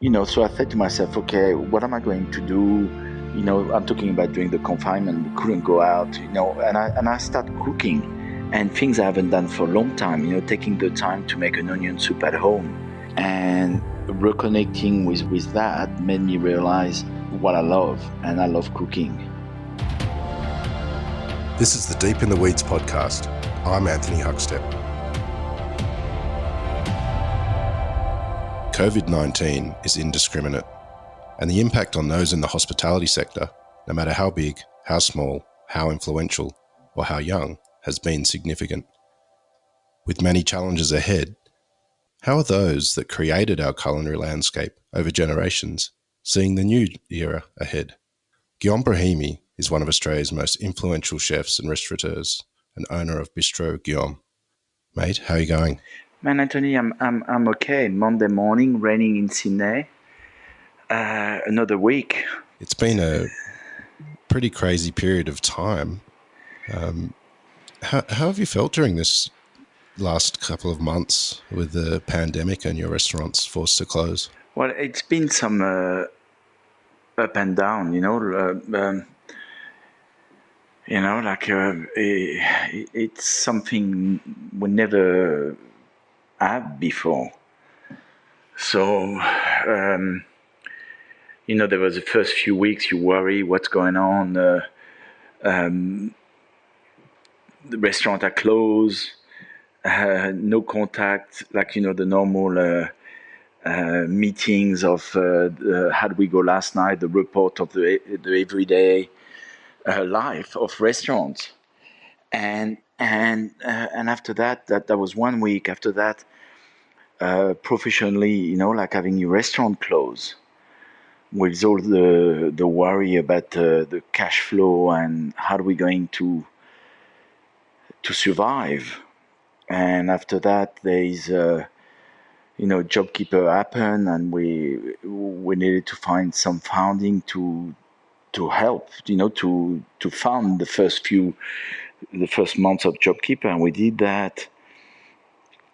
So I said to myself, okay, what am I going to do? I'm talking about during the confinement, we couldn't go out, and I start cooking and things I haven't done for a long time, taking the time to make an onion soup at home. And reconnecting with that made me realize what I love, and I love cooking. This is the Deep in the Weeds podcast. I'm Anthony Huckstep. COVID-19 is indiscriminate, and the impact on those in the hospitality sector, no matter how big, how small, how influential, or how young, has been significant. With many challenges ahead, how are those that created our culinary landscape over generations seeing the new era ahead? Guillaume Brahami is one of Australia's most influential chefs and restaurateurs, and owner of Bistro Guillaume. Mate, how are you going? Man, Anthony, I'm okay. Monday morning, raining in Sydney. Another week. It's been a pretty crazy period of time. How have you felt during this last couple of months with the pandemic and your restaurants forced to close? Well, it's been some up and down, it's something we never had before. So, there was the first few weeks you worry what's going on. The restaurants are closed, no contact, the normal meetings of how did we go last night, the report of the everyday life of restaurants. And after that was 1 week. After that, professionally, having your restaurant close with all the worry about the cash flow and how are we going to survive. And after that, there is JobKeeper happen, and we needed to find some funding to help, to fund the first months of JobKeeper, and we did that.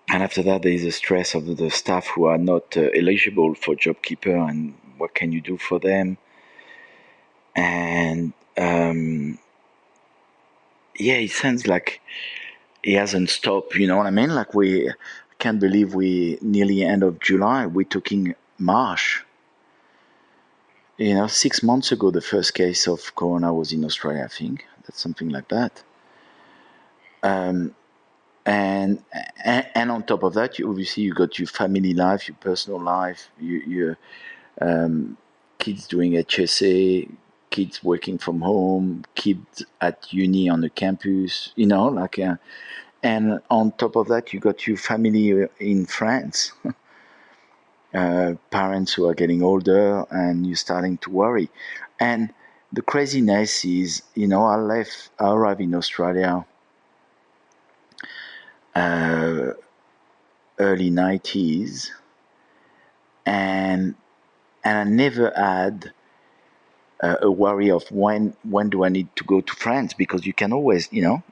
And after that, there is a stress of the staff who are not eligible for JobKeeper, and what can you do for them? And it sounds like it hasn't stopped. You know what I mean? I can't believe we nearly end of July. We're talking March. 6 months ago, the first case of corona was in Australia, I think. That's something like that. And on top of that, you got your family life, your personal life, your kids doing HSA, kids working from home, kids at uni on the campus, and on top of that, you got your family in France. Parents who are getting older, and you're starting to worry. And the craziness is, I arrived in Australia early 90s, and I never had a worry of when do I need to go to France, because you can always, you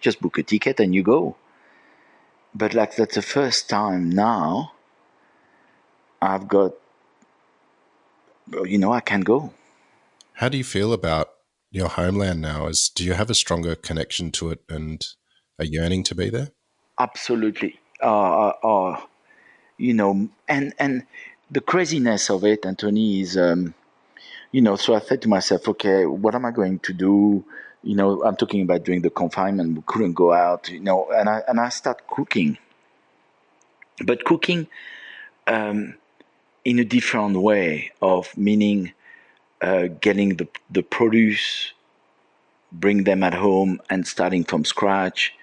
just book a ticket and you go. But that's the first time now I've got, I can go. How do you feel about your homeland now? Do you have a stronger connection to it and a yearning to be there? Absolutely. And the craziness of it, Anthony, is, so I said to myself, okay, what am I going to do? I'm talking about during the confinement, we couldn't go out, and I start cooking. But cooking in a different way, of meaning getting the produce, bring them at home and starting from scratch,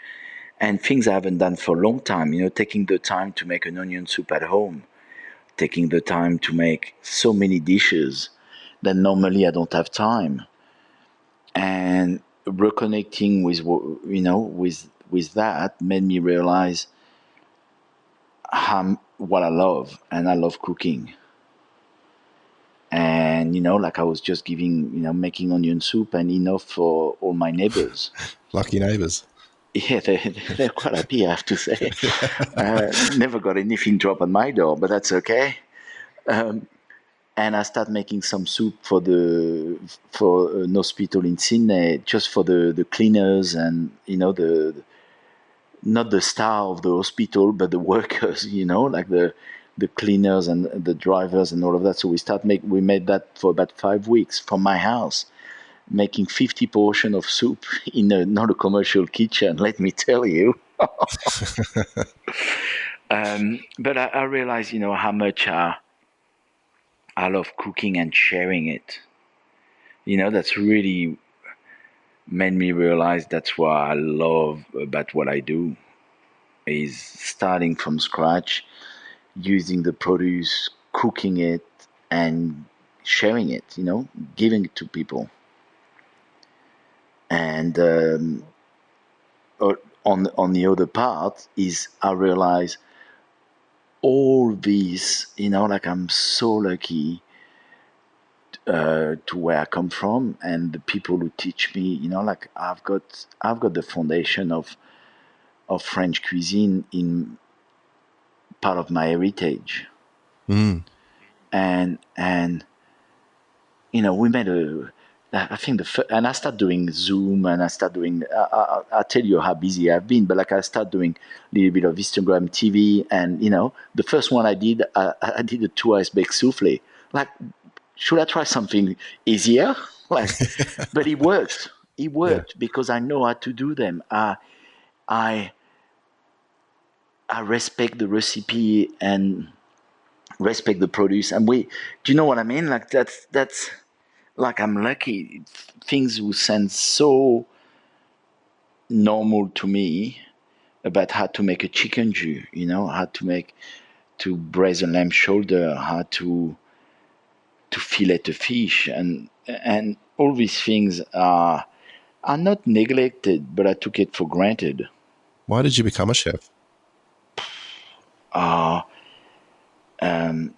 and things I haven't done for a long time, taking the time to make an onion soup at home, taking the time to make so many dishes that normally I don't have time, and reconnecting with that made me realize what I love, and I love cooking. And I was just making onion soup and enough for all my neighbors. Lucky neighbors. Yeah, they're quite happy, I have to say. Never got anything drop on my door, but that's okay. And I start making some soup for an hospital in Sydney, just for the cleaners and the not the staff of the hospital, but the workers, like the cleaners and the drivers and all of that. So we made that for about 5 weeks from my house, making 50 portion of soup in not a commercial kitchen. Let me tell you. But I realized, how much I love cooking and sharing it. That's really made me realize that's what I love about what I do is starting from scratch, using the produce, cooking it, and sharing it. Giving it to people. And on the other part is I realize all these. Like I'm so lucky to where I come from and the people who teach me. Like I've got the foundation of French cuisine in part of my heritage. And we made I think and I start doing Zoom and I start doing. I tell you how busy I've been, but like I start doing a little bit of Instagram TV, and the first one I did, I did a 2 ice baked souffle. Like, should I try something easier? Like, but it worked. It worked because I know how to do them. I I respect the recipe and respect the produce. And do you know what I mean? Like that's like I'm lucky. Things will sound so normal to me about how to make a chicken jus. How to braise a lamb shoulder, how to fillet a fish, and all these things are not neglected, but I took it for granted. Why did you become a chef? Uh, that's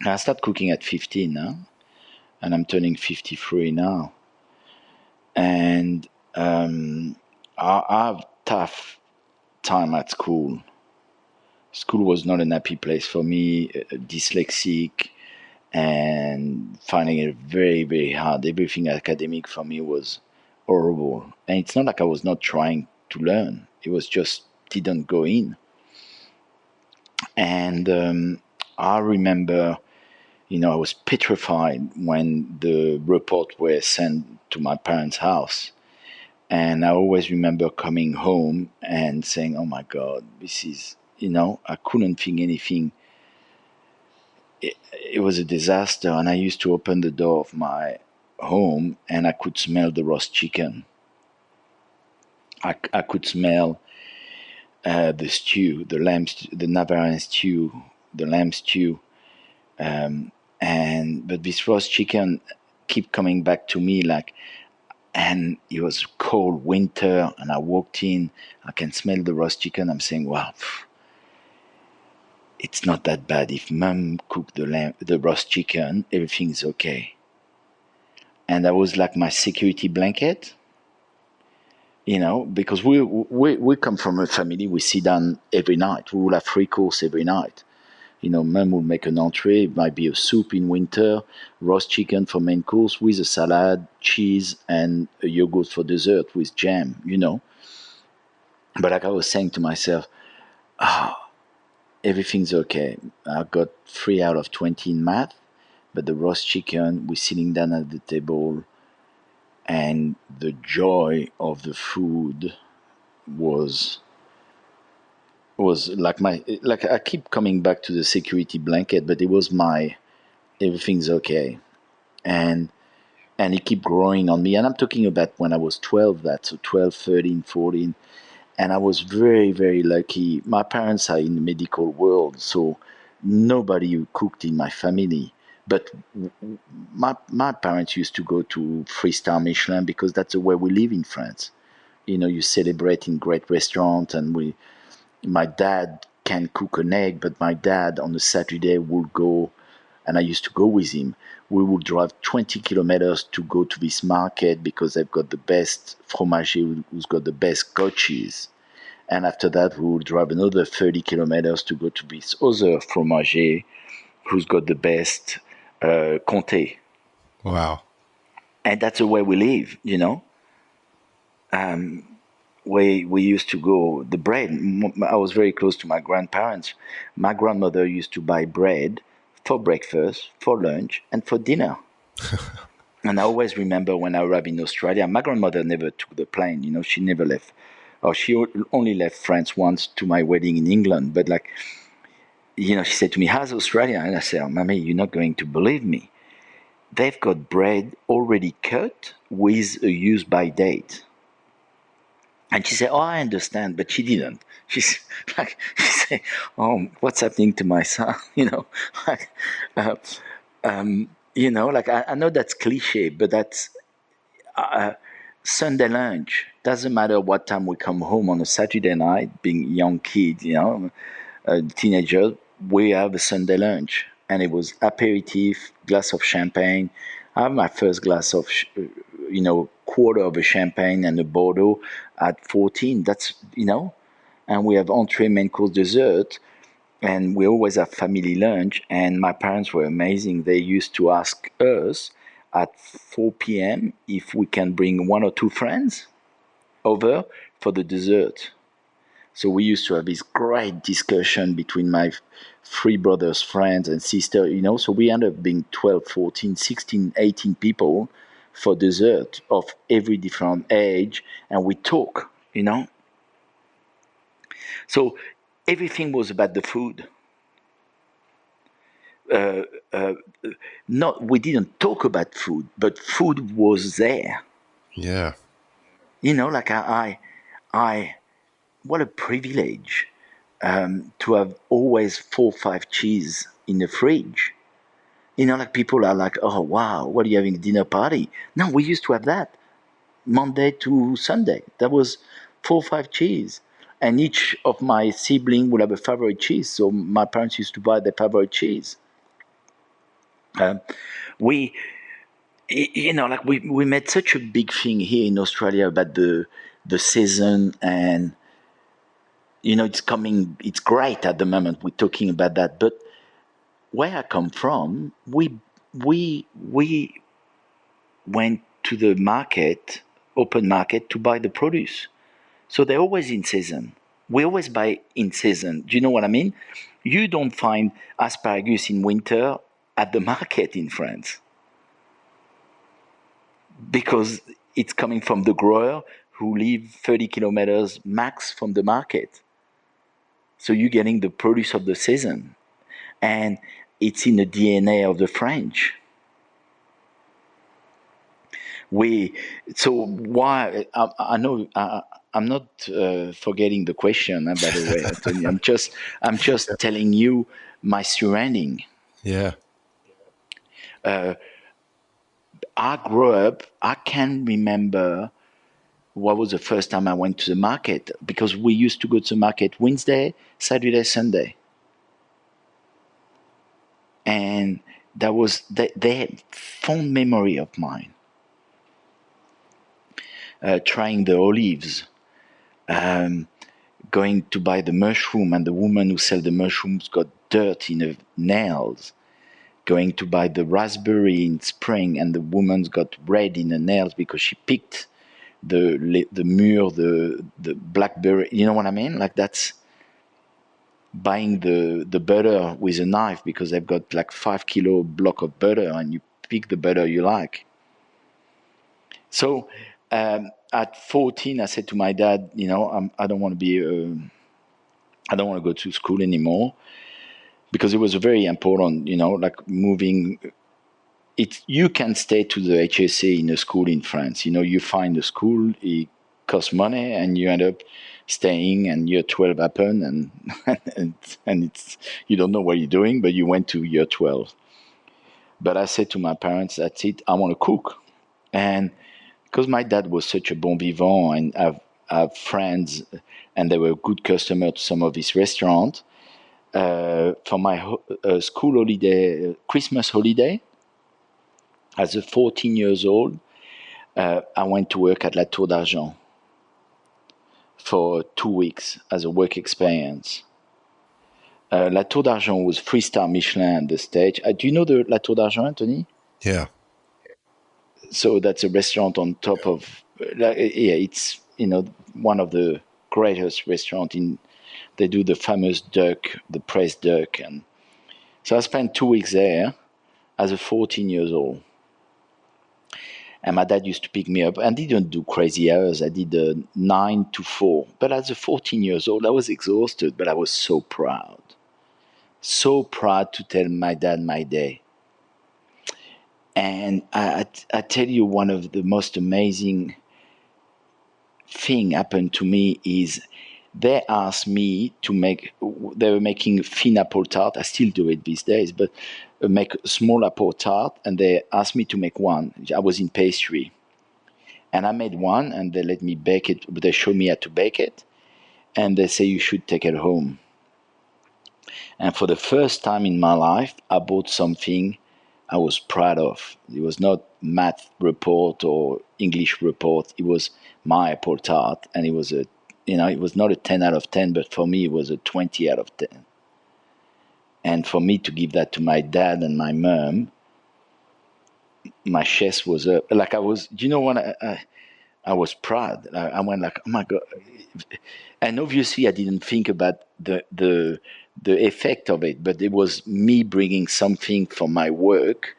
I started cooking at 15 now, and I'm turning 53 now. And I have tough time at school. School was not an happy place for me, dyslexic, and finding it very, very hard. Everything academic for me was horrible. And it's not like I was not trying to learn, it was just didn't go in. And I remember, I was petrified when the report was sent to my parents' house. And I always remember coming home and saying, oh my God, this is, I couldn't think anything. It was a disaster. And I used to open the door of my home and I could smell the roast chicken. I could smell the stew, the Navarin stew, the lamb stew. But this roast chicken keep coming back to me and it was cold winter and I walked in, I can smell the roast chicken. I'm saying, wow, it's not that bad. If mom cooked the roast chicken, everything's okay. And that was like my security blanket, because we come from a family, we sit down every night. We will have 3 course every night. Mom will make an entree. It might be a soup in winter, roast chicken for main course with a salad, cheese, and a yogurt for dessert with jam. But like I was saying to myself, everything's okay. I got 3 out of 20 in math, but the roast chicken, we're sitting down at the table, and the joy of the food was like I keep coming back to the security blanket, but it was my everything's okay. And it keep growing on me. And I'm talking about when I was 12, that's so 12, 13, 14. And I was very, very lucky. My parents are in the medical world, so nobody cooked in my family. But my parents used to go to 3-star Michelin because that's the way we live in France. You celebrate in great restaurants, and my dad can cook an egg, but my dad on a Saturday would go, and I used to go with him. We would drive 20 kilometers to go to this market because they've got the best fromager who's got the best goat cheese. And after that, we would drive another 30 kilometers to go to this other fromager who's got the best Comté. Wow. And that's the way we live, you know. We used to go, the bread, I was very close to my grandparents. My grandmother used to buy bread for breakfast, for lunch, and for dinner. And I always remember when I arrived in Australia, my grandmother never took the plane, you know, she never left. Or she only left France once to my wedding in England. But like, you know, she said to me, how's Australia? And I said, oh, Mommy, you're not going to believe me. They've got bread already cut with a use-by date. And she said, oh, I understand, but she didn't. She's like, she said, oh, what's happening to my son? Like, uh, you know, like I know that's cliche, but that's Sunday lunch. Doesn't matter what time we come home on a Saturday night, being young kids, you know, teenagers, we have a Sunday lunch. And it was aperitif, glass of champagne. I have my first glass of, quarter of a champagne and a Bordeaux at 14. That's, you know, and we have entree, main course, dessert. And we always have family lunch. And my parents were amazing. They used to ask us at 4 p.m. if we can bring one or two friends over for the dessert. So we used to have this great discussion between my three brothers, friends, and sister, you know. So we ended up being 12, 14, 16, 18 people for dessert of every different age. And we talk, you know. So everything was about the food. Not we didn't talk about food, but food was there. Yeah. You know, like I what a privilege to have always 4 or 5 cheese in the fridge. You know, like people are like, oh wow, what are you having a dinner party? No, we used to have that Monday to Sunday. That was 4 or 5 cheese. And each of my siblings would have a favorite cheese. So my parents used to buy their favorite cheese. We, you know, like we made such a big thing here in Australia about the season, and you know it's great at the moment we're talking about that. But where I come from, we went to the market, open market, to buy the produce. So they're always in season. We always buy in season. Do you know what I mean? You don't find asparagus in winter at the market in France because it's coming from the grower who live 30 kilometers max from the market. So you're getting the produce of the season. And it's in the DNA of the French. So why I know I'm not forgetting the question, by the way, Anthony. I'm just telling you my surrounding. Yeah. I grew up. I can remember what was the first time I went to the market, because we used to go to the market Wednesday, Saturday, Sunday, and that was they fond memory of mine. Trying the olives, going to buy the mushroom, and the woman who sell the mushrooms got dirt in her nails. Going to buy the raspberry in spring, and the woman's got red in her nails because she picked the mûr, the blackberry. You know what I mean? Like that's buying the butter with a knife because they've got like 5 kilo block of butter, and you pick the butter you like. So at 14, I said to my dad, you know, I don't want to be, I don't want to go to school anymore, because it was very important, you know, like moving. You can stay to the HSA in a school in France. You know, you find a school, it costs money, and you end up staying, and year 12 happened, and it's you don't know what you're doing, but you went to year 12. But I said to my parents, that's it, I want to cook. And because my dad was such a bon vivant, and have friends, and they were good customer to some of his restaurants. For my school holiday, Christmas holiday, as a 14 years old, I went to work at La Tour d'Argent for 2 weeks as a work experience. La Tour d'Argent was 3-star Michelin at the stage. Do you know the La Tour d'Argent, Anthony? Yeah. So that's a restaurant on top of, it's, one of the greatest restaurants in, they do the famous duck, the pressed duck. And so I spent 2 weeks there as a 14 years old. And my dad used to pick me up. I didn't do crazy hours. I did 9 to 4. But as a 14 years old, I was exhausted, but I was so proud. So proud to tell my dad my day. And I tell you, one of the most amazing thing happened to me is they asked me to they were making thin apple tart. I still do it these days, but make a small apple tart, and they asked me to make one. I was in pastry. And I made one, and they let me bake it. They showed me how to bake it, and they say you should take it home. And for the first time in my life, I bought something I was proud of. It was not math report or English report. It was my apple tart, and it was it was not a 10 out of 10, but for me it was a 20 out of 10. And for me to give that to my dad and my mom, my chest was up. Like I was, when I was proud. I went like, oh my God. And obviously I didn't think about the effect of it, but it was me bringing something from my work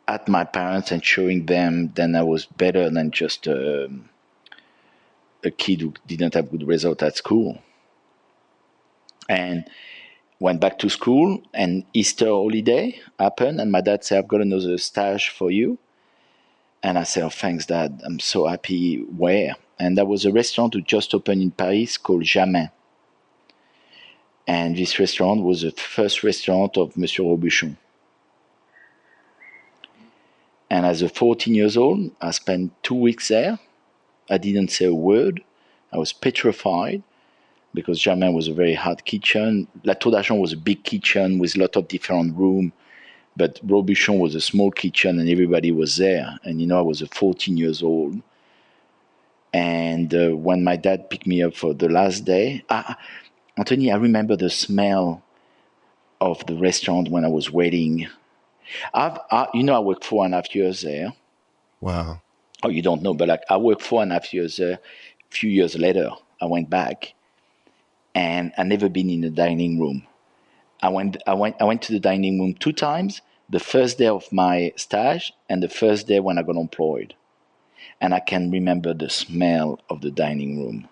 at my parents and showing them that I was better than just a kid who didn't have good result at school. And went back to school, and Easter holiday happened, and my dad said, I've got another stage for you. And I said, oh, thanks, Dad. I'm so happy. Where? And there was a restaurant who just opened in Paris called Jamais. And this restaurant was the first restaurant of Monsieur Robuchon. And as a 14 years old, I spent 2 weeks there. I didn't say a word. I was petrified because Jamais was a very hard kitchen. La Tour d'Argent was a big kitchen with a lot of different rooms. But Robuchon was a small kitchen, and everybody was there. And, I was a 14 years old. And when my dad picked me up for the last day, Anthony, I remember the smell of the restaurant when I was waiting. I worked 4.5 years there. Wow. Oh, you don't know, but I worked 4.5 years there. A few years later, I went back, and I never been in the dining room. I went to the dining room 2 times, the first day of my stage and the first day when I got employed. And I can remember the smell of the dining room.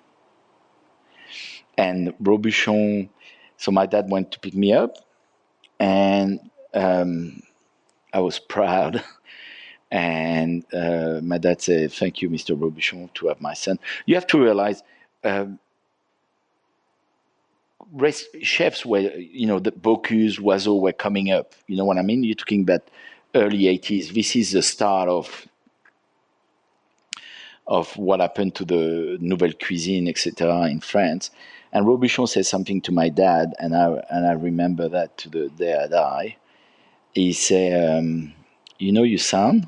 And Robuchon, so my dad went to pick me up, and I was proud. And my dad said, thank you, Mr. Robuchon, to have my son. You have to realize chefs were, the Bocuse, Oiseau were coming up. You know what I mean? You're talking about early 80s. This is the start of what happened to the Nouvelle Cuisine, etc. in France. And Robuchon said something to my dad, and I remember that to the day I die. He said, your son,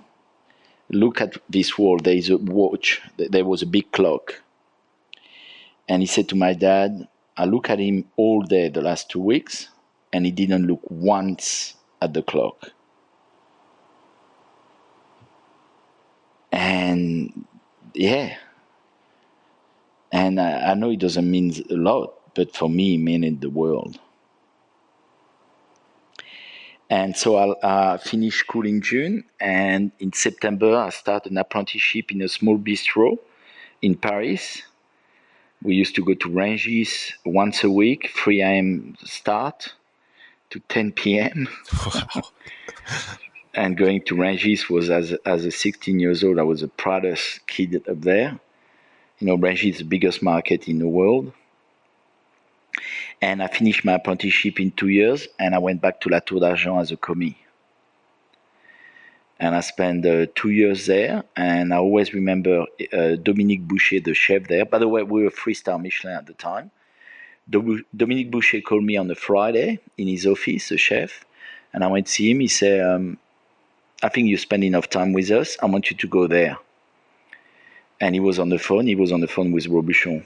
look at this wall. There is a watch. There was a big clock. And he said to my dad, I look at him all day the last 2 weeks, and he didn't look once at the clock. And yeah. And I know it doesn't mean a lot, but for me, it meant the world. And so I finished school in June, and in September, I started an apprenticeship in a small bistro in Paris. We used to go to Rungis once a week, 3 a.m. start to 10 p.m. Wow. And going to Rungis was, as a 16 years old, I was the proudest kid up there. Rungis is the biggest market in the world. And I finished my apprenticeship in 2 years, and I went back to La Tour d'Argent as a commis. And I spent 2 years there, and I always remember Dominique Boucher, the chef there. By the way, we were 3-star Michelin at the time. Dominique Boucher called me on a Friday in his office, the chef, and I went to see him. He said, I think you spend enough time with us. I want you to go there. And he was on the phone. He was on the phone with Robuchon.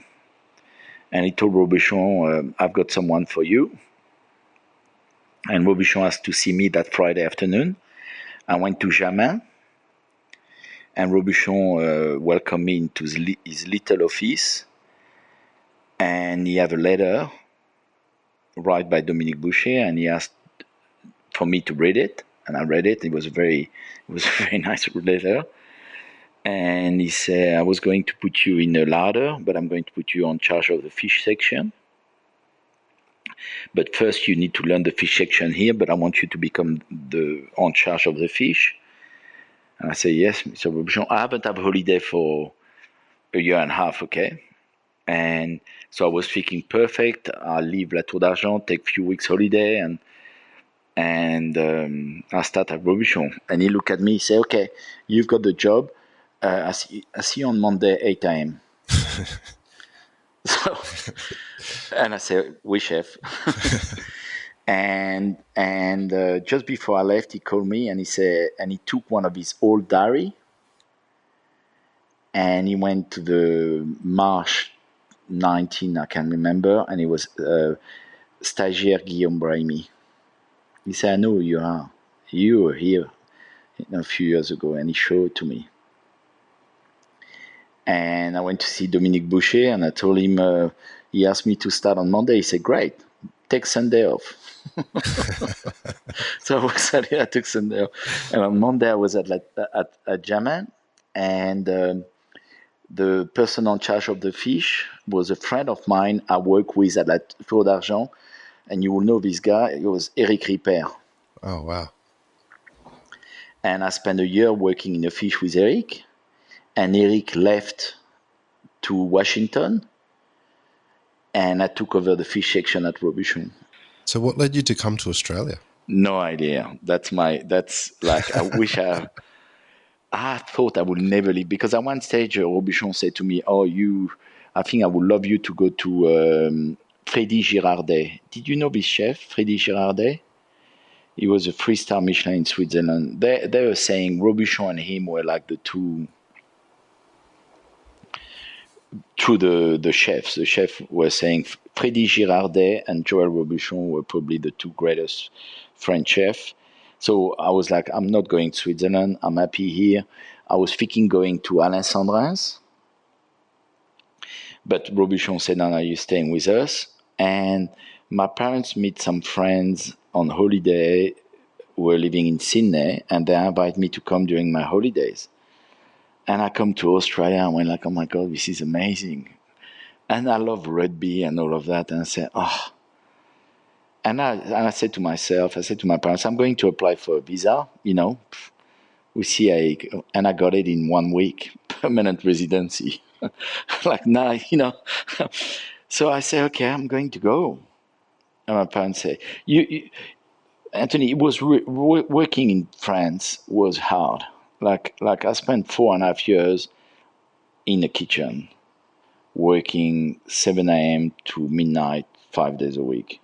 And he told Robuchon, I've got someone for you. And Robuchon asked to see me that Friday afternoon. I went to Jamin, and Robuchon welcomed me into his little office. And he had a letter written by Dominique Boucher, and he asked for me to read it. And I read it. It was a very nice letter. And he said, I was going to put you in a larder, but I'm going to put you on charge of the fish section. But first you need to learn the fish section here, but I want you to become on charge of the fish. And I said, yes, Mr. Robuchon, I haven't had a holiday for a year and a half, okay? And so I was thinking, perfect, I'll leave La Tour d'Argent, take a few weeks holiday, and I start at Robuchon. And he looked at me, he said, okay, you've got the job. I see you on Monday, 8 a.m. So, and I said, oui, chef. and just before I left, he called me and he said, and he took one of his old diary, and he went to the March 19, I can remember, and it was stagiaire Guillaume Brahami. He said, I know who you are. You were here a few years ago, and he showed it to me. And I went to see Dominique Boucher, and I told him, he asked me to start on Monday. He said, great, take Sunday off. So I took Sunday off. And on Monday, I was at Jamin, and the person in charge of the fish was a friend of mine I work with at La Tour d'Argent. And you will know this guy. It was Eric Ripper. Oh, wow. And I spent a year working in the fish with Eric. And Eric left to Washington. And I took over the fish section at Robuchon. So what led you to come to Australia? No idea. That's like, I wish I thought I would never leave. Because at one stage, Robuchon said to me, I think I would love you to go to Freddy Girardet. Did you know this chef, Freddy Girardet? He was a 3-star Michelin in Switzerland. They were saying Robuchon and him were like the two, through the chefs. The chef were saying Freddy Girardet and Joël Robuchon were probably the two greatest French chefs. So I was like, I'm not going to Switzerland. I'm happy here. I was thinking going to Alain Sandrin's. But Robuchon said, no, you're staying with us. And my parents meet some friends on holiday who were living in Sydney, and they invite me to come during my holidays. And I come to Australia and went like, oh my God, this is amazing. And I love rugby and all of that. And I said, oh. And I said to myself, I said to my parents, I'm going to apply for a visa, we see and I got it in 1 week, permanent residency. Like now, So I say, okay, I'm going to go. And my parents say, Anthony, it was working in France was hard. Like I spent 4.5 years in the kitchen, working 7 a.m. to midnight, 5 days a week.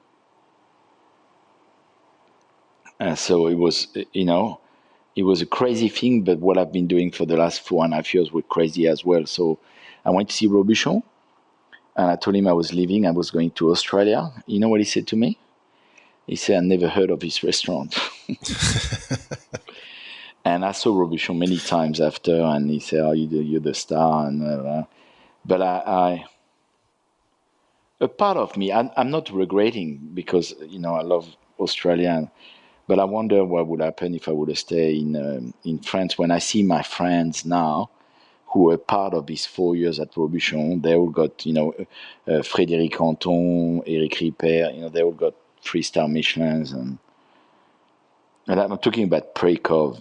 And so it was, it was a crazy thing, but what I've been doing for the last 4.5 years was crazy as well. So I went to see Robuchon, and I told him I was leaving. I was going to Australia. You know what he said to me? He said, I never heard of this restaurant. And I saw Robuchon many times after, and he said, oh, you're the star. And but a part of me, I'm not regretting, because, I love Australia. But I wonder what would happen if I would have stayed in France. When I see my friends now, who were part of these 4 years at Robuchon, they all got, Frédéric Anton, Eric Ripper, they all got 3-star Michelins. And I'm talking about pre-Cov,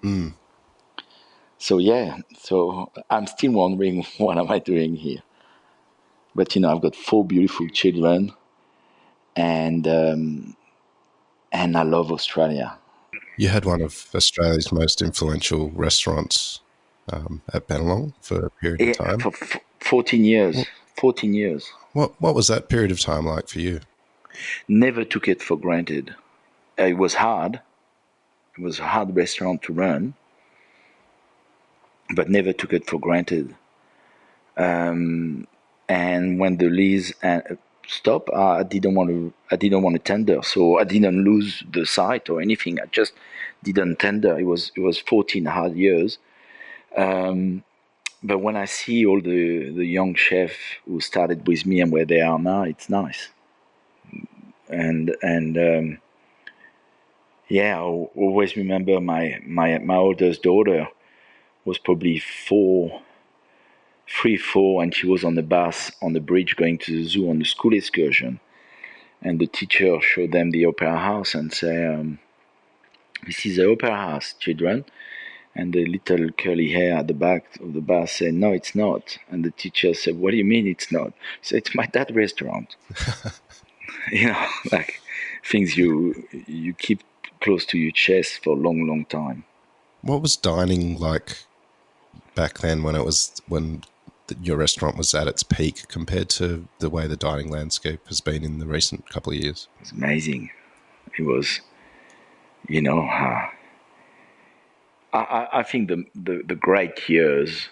Mm. So, yeah. So I'm still wondering, what am I doing here? But, I've got 4 beautiful children. And I love Australia. You had one of Australia's most influential restaurants at Bennelong for a period of time. For 14 years. 14 years. What was that period of time like for you? Never took it for granted. It was hard. It was a hard restaurant to run, but never took it for granted. And when the lease stopped, I didn't want to tender, so I didn't lose the site or anything. I just didn't tender. It was 14 hard years. But when I see all the young chefs who started with me and where they are now, it's nice. And yeah, I always remember my oldest daughter was probably 4, and she was on the bus on the bridge going to the zoo on the school excursion, and the teacher showed them the opera house and say, "This is the opera house, children." And the little curly hair at the back of the bus said, "No, it's not." And the teacher said, "What do you mean it's not?" So it's my dad's restaurant. Like things you keep close to your chest for a long, long time. What was dining like back then when your restaurant was at its peak compared to the way the dining landscape has been in the recent couple of years? It was amazing. It was, you know, I think the great years,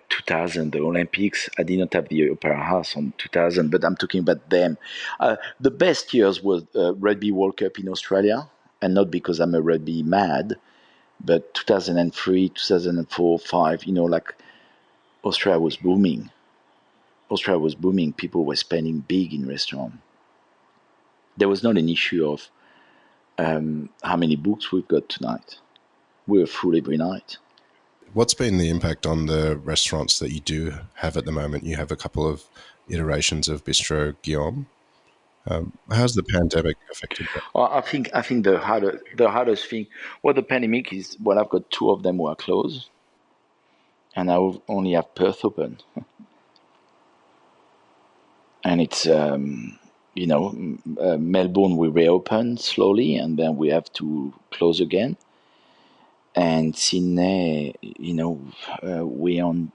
2000, the Olympics. I did not have the Opera House on 2000, but I'm talking about them. The best years was Rugby World Cup in Australia, and not because I'm a rugby mad, but 2003, 2004, 5. Like Australia was booming. Australia was booming. People were spending big in restaurant. There was not an issue of how many books we've got tonight. We were full every night. What's been the impact on the restaurants that you do have at the moment? You have a couple of iterations of Bistro Guillaume. How's the pandemic affected that? Well, I think the hardest thing. Well, the pandemic is. Well, I've got two of them who are closed, and I only have Perth open, and it's Melbourne we reopen slowly, and then we have to close again. And Sydney, we on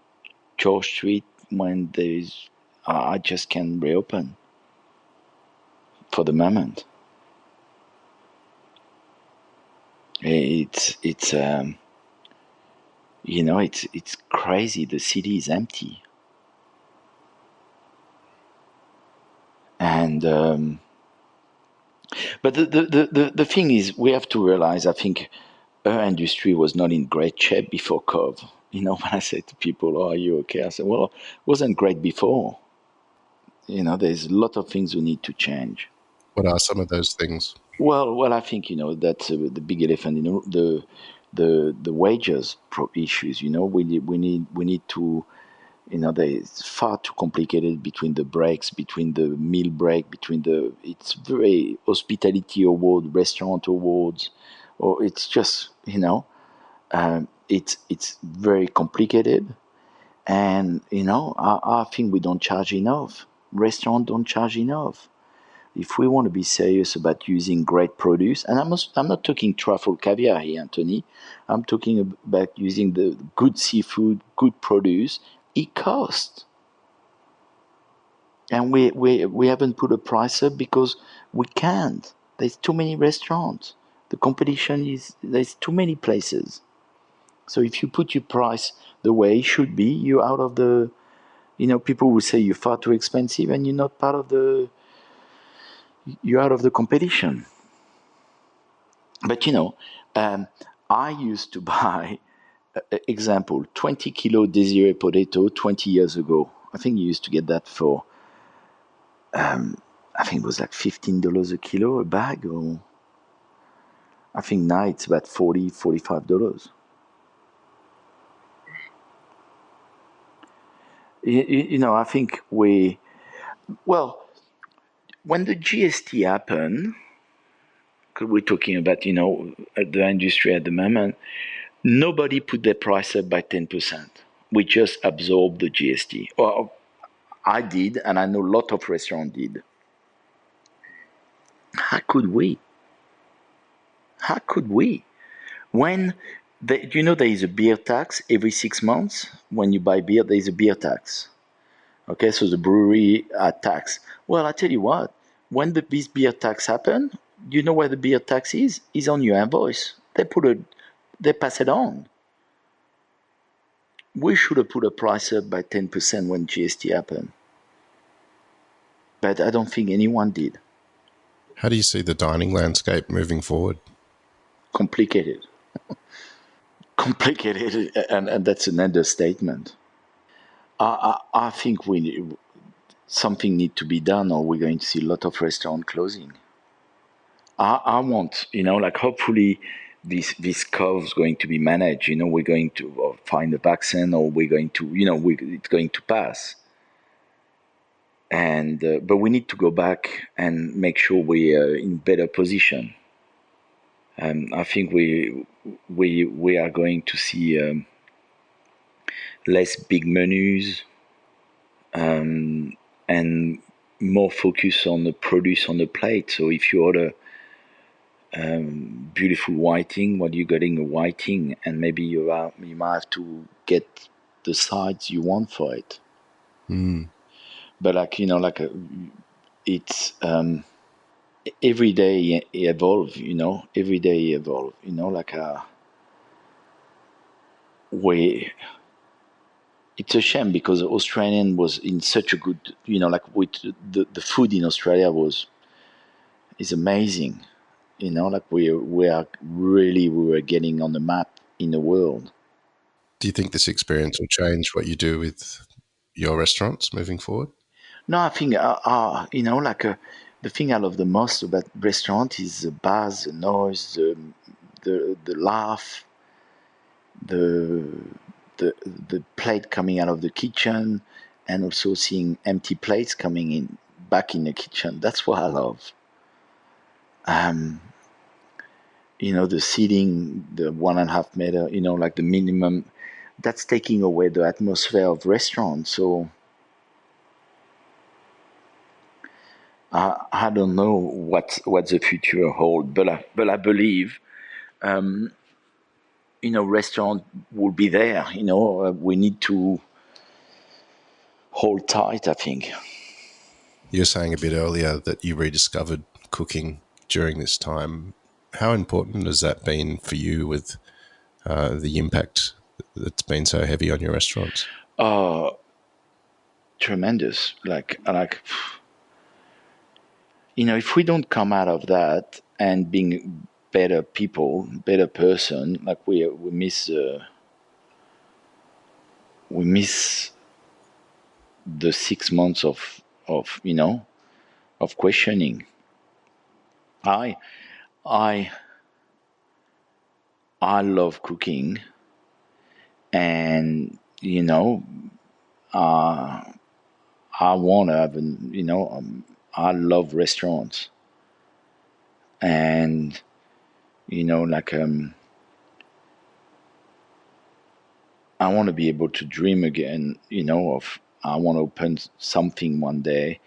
George Street when there's. I just can't reopen for the moment. It's it's crazy. The city is empty, and but the thing is, we have to realize. I think our industry was not in great shape before COVID. When I say to people, "Oh, are you okay?" I say, "Well, it wasn't great before." There's a lot of things we need to change. What are some of those things? Well, I think that's the big elephant. The wages issues. We need to. It's far too complicated between the breaks, between the meal break, it's very hospitality award, restaurant awards, or it's just, it's very complicated. And, I think we don't charge enough. Restaurants don't charge enough. If we want to be serious about using great produce, and I'm not talking truffle caviar here, Anthony. I'm talking about using the good seafood, good produce. It costs, and we haven't put a price up because we can't. There's too many restaurants. The competition there's too many places. So if you put your price the way it should be, you're out of the. People will say you're far too expensive, and you're not part of the. You're out of the competition. But I used to buy, example, 20-kilo Desiree potato 20 years ago. I think you used to get that for, I think it was like $15 a kilo, a bag, or I think now it's about $45. I think well, when the GST happened, because we're talking about, the industry at the moment, nobody put their price up by 10%. We just absorbed the GST. Well, I did, and I know a lot of restaurants did. How could we? How could we? When there is a beer tax every 6 months. When you buy beer, there is a beer tax. Okay, so the brewery are taxed. Well, I tell you what. When this beer tax happened, you know where the beer tax is? Is on your invoice. They pass it on. We should have put a price up by 10% when GST happened. But I don't think anyone did. How do you see the dining landscape moving forward? Complicated. Complicated, and that's an understatement. I think something need to be done, or we're going to see a lot of restaurant closing. I want, like hopefully this curve is going to be managed. We're going to find a vaccine, or we're going to, it's going to pass. And but we need to go back and make sure we're in better position. I think we are going to see less big menus, and more focus on the produce on the plate. So if you order beautiful whiting, what you're getting a whiting, and maybe you might have to get the sides you want for it. But it's every day evolve. Every day evolve. We. It's a shame because Australian was in such a good, with the food in Australia is amazing. We were getting on the map in the world. Do you think this experience will change what you do with your restaurants moving forward? No, I think the thing I love the most about restaurant is the buzz, the noise, the laugh, the the plate coming out of the kitchen, and also seeing empty plates coming in back in the kitchen. That's what I love. The seating, the 1.5 meter, like the minimum, that's taking away the atmosphere of restaurant. So I don't know what the future holds, but I believe restaurant will be there. We need to hold tight, I think. You were saying a bit earlier that you rediscovered cooking during this time. How important has that been for you with the impact that's been so heavy on your restaurants? Tremendous. If we don't come out of that and being better people, better person, like we miss the 6 months of questioning. I I I love cooking, and I want to have I love restaurants, and like I want to be able to dream again. Of I want to open something one day.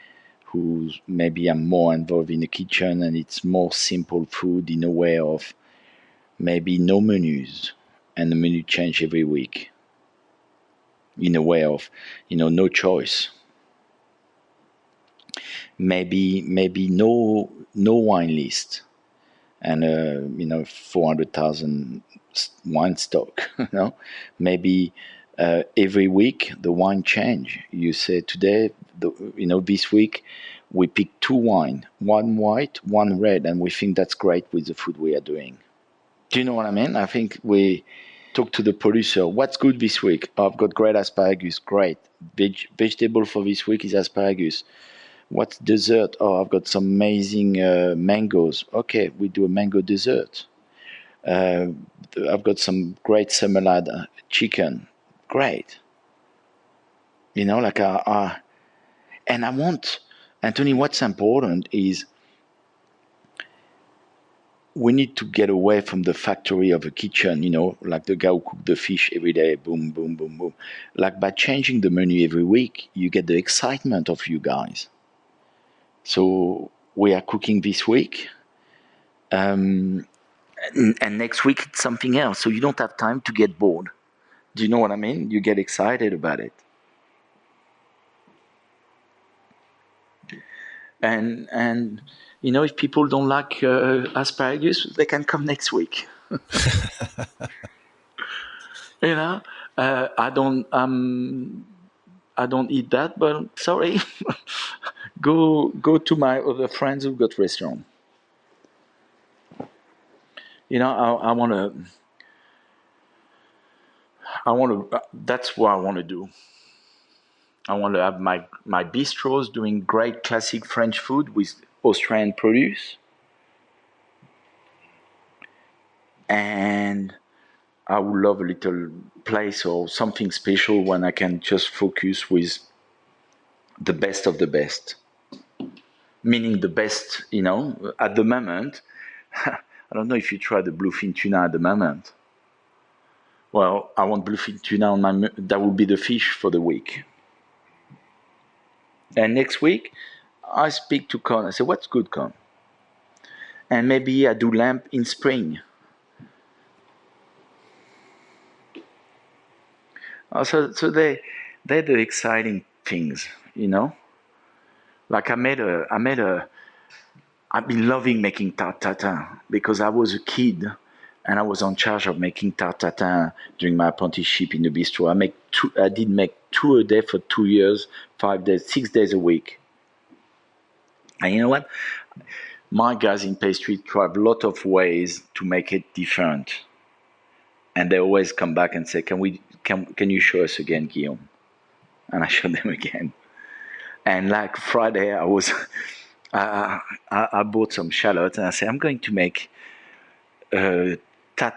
Who's maybe I'm more involved in the kitchen, and it's more simple food in a way of maybe no menus, and the menu change every week in a way of no choice. Maybe no wine list, and 400,000 wine stock. Maybe every week the wine change. You say today, this week we pick two wine, one white, one red, and we think that's great with the food we are doing. Do you know what I mean? I think we talk to the producer. What's good this week? Oh, I've got great asparagus. Great. Vegetable for this week is asparagus. What's dessert? Oh, I've got some amazing mangoes. Okay, we do a mango dessert. Uh, I've got some great salad chicken. Great. And I want, Anthony, what's important is we need to get away from the factory of a kitchen, like the guy who cook the fish every day, boom, boom, boom, boom. Like by changing the menu every week, you get the excitement of you guys. So we are cooking this week, and next week it's something else. So you don't have time to get bored. Do you know what I mean? You get excited about it. And if people don't like asparagus, they can come next week. you know I don't eat that, but sorry. Go to my other friends who've got restaurant. I want to. That's what I want to do. I want to have my bistros doing great classic French food with Australian produce, and I would love a little place or something special when I can just focus with the best of the best. Meaning the best, at the moment. I don't know if you try the bluefin tuna at the moment. Well, I want bluefin tuna on my. That will be the fish for the week. And next week, I speak to Con. I say, "What's good, Con?" And maybe I do lamb in spring. So they're the exciting things, Like I've been loving making tarte tatin because I was a kid and I was in charge of making tarte tatin during my apprenticeship in the bistro. I did make 2 a day for 2 years, 5 days, 6 days a week. And you know what? My guys in pastry try a lot of ways to make it different. And they always come back and say, can you show us again, Guillaume? And I show them again. And like Friday, I bought some shallots and I said, I'm going to make tarte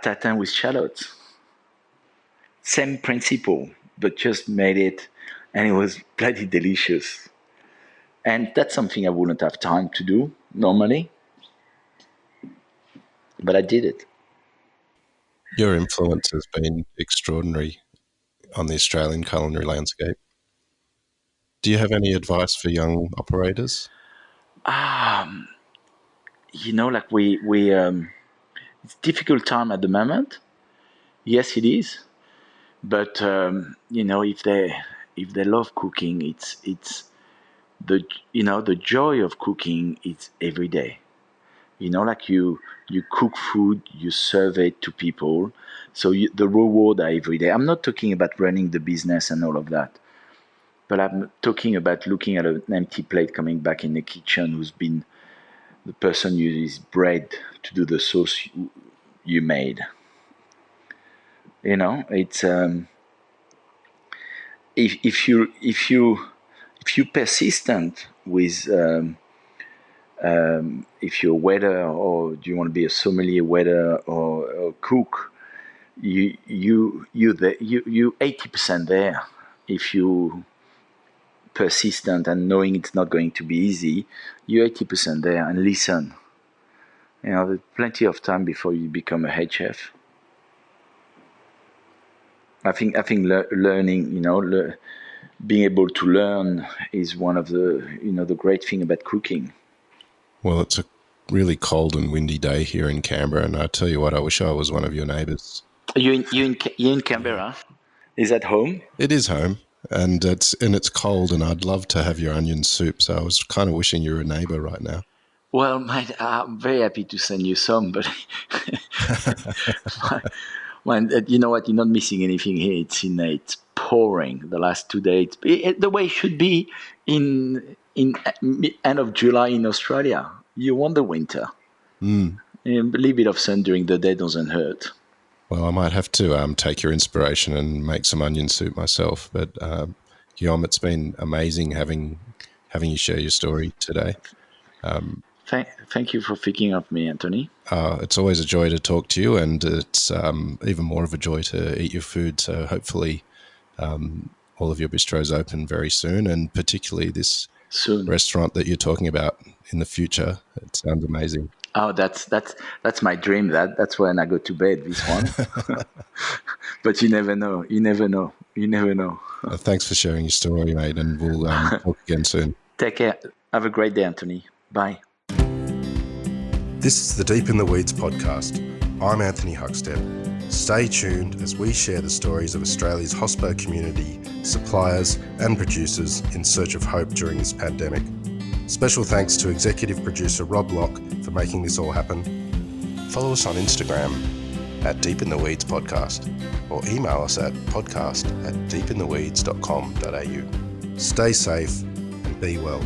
tatin with shallots. Same principle, but just made it, and it was bloody delicious. And that's something I wouldn't have time to do normally, but I did it. Your influence has been extraordinary on the Australian culinary landscape. Do you have any advice for young operators? Like we it's a difficult time at the moment. Yes, it is. But if they love cooking, it's the joy of cooking. It's every day. Like you cook food, you serve it to people. So the reward are every day. I'm not talking about running the business and all of that. But I'm talking about looking at an empty plate coming back in the kitchen who's been the person uses bread to do the sauce you made. It's if you persistent with if you're a waiter or do you want to be a sommelier, waiter or cook, you 80% there. If you persistent and knowing it's not going to be easy, you're 80% there and listen. There's plenty of time before you become a head chef. I think learning, being able to learn is one of the great thing about cooking. Well, it's a really cold and windy day here in Canberra, and I tell you what, I wish I was one of your neighbours. You in Canberra? Is that home? It is home. And it's cold, and I'd love to have your onion soup. So I was kind of wishing you were a neighbour right now. Well, mate, I'm very happy to send you some, but you know what? You're not missing anything here. It's pouring the last 2 days. The way it should be in end of July in Australia. You want the winter. A little bit of sun during the day doesn't hurt. Well, I might have to take your inspiration and make some onion soup myself. But Guillaume, it's been amazing having you share your story today. Thank you for thinking of me, Anthony. It's always a joy to talk to you, and it's even more of a joy to eat your food. So hopefully all of your bistros open very soon, and particularly this restaurant that you're talking about in the future. It sounds amazing. Oh, that's my dream. That's when I go to bed, this one. But you never know. Thanks for sharing your story, mate, and we'll talk again soon. Take care. Have a great day, Anthony. Bye. This is the Deep in the Weeds podcast. I'm Anthony Huckstep. Stay tuned as we share the stories of Australia's hospo community, suppliers and producers in search of hope during this pandemic. Special thanks to executive producer Rob Locke for making this all happen. Follow us on Instagram at Deep in the Weeds Podcast, or email us at podcast@deepintheweeds.com.au. Stay safe and be well.